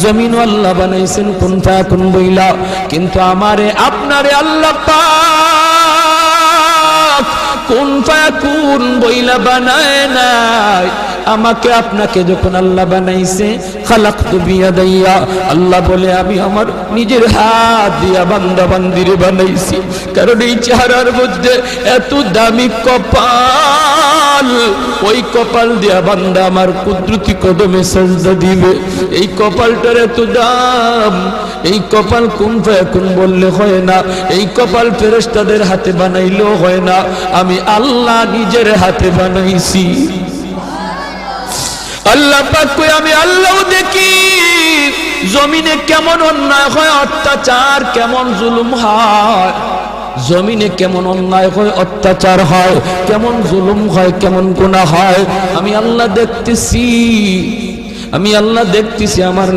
জমিন আল্লাহ বানাইছেন কুন ফায়াকুন বইলা, কিন্তু আমারে আপনারে আল্লাহ পাক কুন ফায়াকুন বইলা বানায় নাই। আমাকে আপনাকে যখন আল্লাহ বানাইছে, খালাকতু বিয়াদাইয়া, আল্লাহ বলে আমি আমার নিজের হাত দিয়া বান্দা বান্দিরে বানাইছি। কারণ এই চেহারার মধ্যে এত দামি কপাল, ওই কপাল দিয়া বান্দা আমার কুদরতি কদমে সাজদা দিবে। এই কপালটার এত দাম, এই কপাল কুন ফায়াকুন বললে হয় না, এই কপাল ফেরেশতাদের হাতে বানাইলেও হয় না, আমি আল্লাহ নিজের হাতে বানাইছি। আল্লাহ পাক কই আমি আল্লাহও দেখি জমিনে কেমন অন্যায় হয়, অত্যাচার কেমন জুলুম হয়, জমিনে কেমন অন্যায় হয়, অত্যাচার হয়, কেমন জুলুম হয়, কেমন গুনাহ হয়, আমি আল্লাহ দেখতেছি, আমি আল্লাহ দেখতেছি। আমার